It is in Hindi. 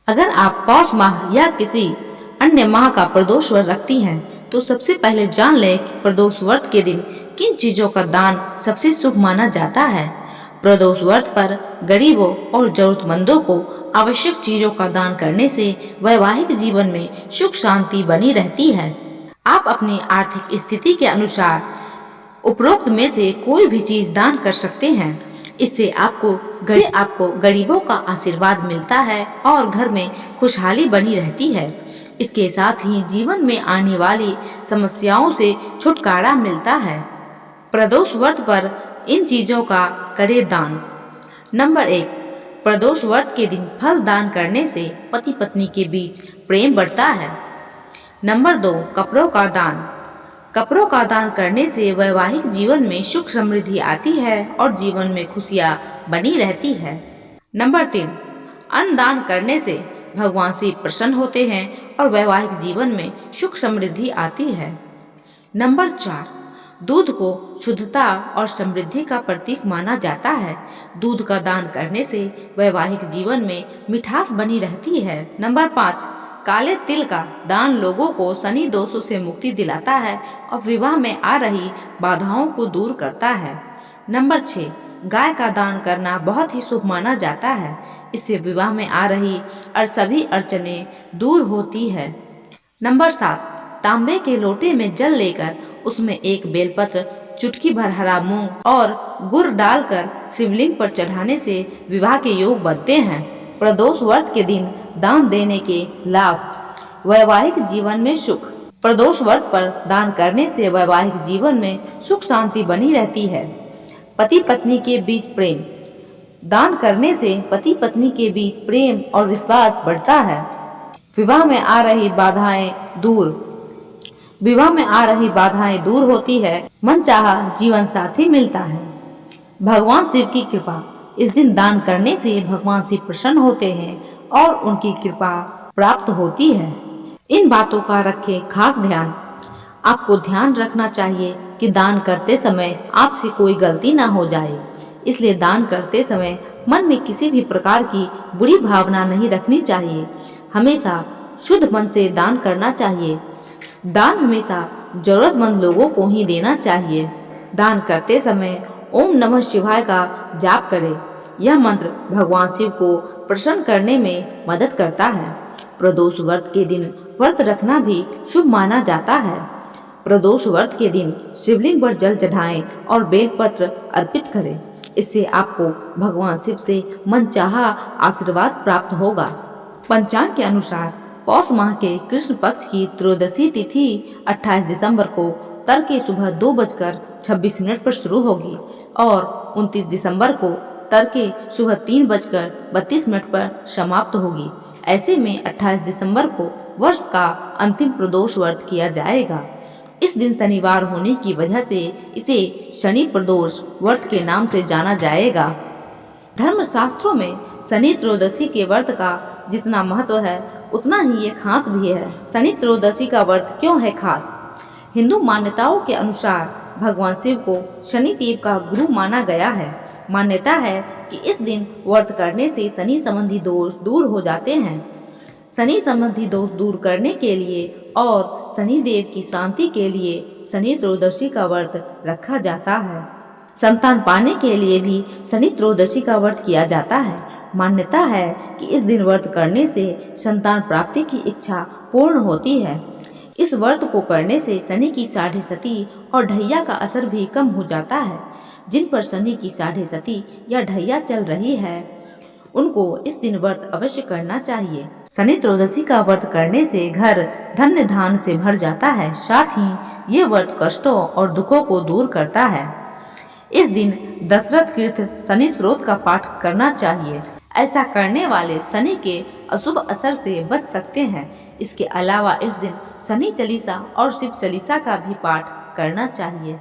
अगर आप पौष माह या किसी अन्य माह का प्रदोष व्रत रखती हैं, तो सबसे पहले जान लें कि प्रदोष व्रत के दिन किन चीजों का दान सबसे शुभ माना जाता है। प्रदोष व्रत पर गरीबों और जरूरतमंदों को आवश्यक चीजों का दान करने से वैवाहिक जीवन में सुख शांति बनी रहती है। आप अपनी आर्थिक स्थिति के अनुसार उपरोक्त में से कोई भी चीज दान कर सकते हैं। इससे आपको गरीबों का आशीर्वाद मिलता है और घर में खुशहाली बनी रहती है। इसके साथ ही जीवन में आने वाली समस्याओं से छुटकारा मिलता है। प्रदोष व्रत पर इन चीजों का करें दान। नंबर 1, प्रदोष व्रत के दिन फल दान करने से पति पत्नी के बीच प्रेम बढ़ता है। नंबर 2, कपड़ों का दान। कपड़ों का दान करने से वैवाहिक जीवन में सुख समृद्धि आती है और जीवन में खुशियां बनी रहती है। नंबर 3, अन्न दान करने से भगवान शिव प्रसन्न होते हैं और वैवाहिक जीवन में सुख समृद्धि आती है। नंबर 4, दूध को शुद्धता और समृद्धि का प्रतीक माना जाता है। दूध का दान करने से वैवाहिक जीवन में मिठास बनी रहती है। नंबर 5, काले तिल का दान लोगों को शनि दोषों से मुक्ति दिलाता है और विवाह में आ रही बाधाओं को दूर करता है। नंबर 6, गाय का दान करना बहुत ही शुभ माना जाता है। इससे विवाह में आ रही सभी अड़चनें दूर होती है। नंबर 7, तांबे के लोटे में जल लेकर उसमें एक बेलपत्र, चुटकी भर हरा मूंग और गुड़ डालकर शिवलिंग पर चढ़ाने से विवाह के योग बनते हैं। प्रदोष व्रत के दिन दान देने के लाभ। वैवाहिक जीवन में सुख। प्रदोष व्रत पर दान करने से वैवाहिक जीवन में सुख शांति बनी रहती है। पति पत्नी के बीच प्रेम। दान करने से पति पत्नी के बीच प्रेम और विश्वास बढ़ता है। विवाह में आ रही बाधाएं दूर होती है। मनचाहा जीवन साथी मिलता है। भगवान शिव की कृपा। इस दिन दान करने से भगवान शिव प्रसन्न होते हैं और उनकी कृपा प्राप्त होती है। इन बातों का रखें खास ध्यान। आपको ध्यान रखना चाहिए कि दान करते समय आपसे कोई गलती ना हो जाए। इसलिए दान करते समय मन में किसी भी प्रकार की बुरी भावना नहीं रखनी चाहिए। हमेशा शुद्ध मन से दान करना चाहिए। दान हमेशा जरूरतमंद लोगों को ही देना चाहिए। दान करते समय ओम नमः शिवाय का जाप करें। यह मंत्र भगवान शिव को प्रसन्न करने में मदद करता है। प्रदोष व्रत के दिन व्रत रखना भी शुभ माना जाता है। प्रदोष व्रत के दिन शिवलिंग पर जल चढ़ाएं और बेलपत्र अर्पित करें। इससे आपको भगवान शिव से मनचाहा आशीर्वाद प्राप्त होगा। पंचांग के अनुसार पौष माह के कृष्ण पक्ष की त्रयोदशी तिथि 28 दिसंबर को तड़के सुबह 2:26 पर शुरू होगी और 29 दिसंबर को तड़के सुबह 3:32 पर समाप्त होगी। ऐसे में 28 दिसंबर को वर्ष का अंतिम प्रदोष व्रत किया जाएगा। इस दिन शनिवार होने की वजह से इसे शनि प्रदोष व्रत के नाम से जाना जाएगा। धर्मशास्त्रों में शनि त्रयोदशी के व्रत का जितना महत्व है उतना ही ये खास भी है। शनि त्रयोदशी का व्रत क्यों है खास? हिंदू मान्यताओं के अनुसार भगवान शिव को शनि देव का गुरु माना गया है। मान्यता है कि इस दिन व्रत करने से शनि संबंधी दोष दूर हो जाते हैं। शनि संबंधी दोष दूर करने के लिए और शनि देव की शांति के लिए शनि त्रयोदशी का व्रत रखा जाता है। संतान पाने के लिए भी शनि त्रयोदशी का व्रत किया जाता है। मान्यता है कि इस दिन व्रत करने से संतान प्राप्ति की इच्छा पूर्ण होती है। इस व्रत को करने से शनि की साढ़े सती और ढैया का असर भी कम हो जाता है। जिन पर शनि की साढ़े सती या ढैया चल रही है उनको इस दिन व्रत अवश्य करना चाहिए। शनि त्रयोदशी का व्रत करने से घर धन्य धान से भर जाता है। साथ ही ये व्रत कष्टों और दुखों को दूर करता है। इस दिन दशरथ कृत शनि स्त्रोत का पाठ करना चाहिए। ऐसा करने वाले शनि के अशुभ असर से बच सकते हैं। इसके अलावा इस दिन शनि चालीसा और शिव चालीसा का भी पाठ करना चाहिए।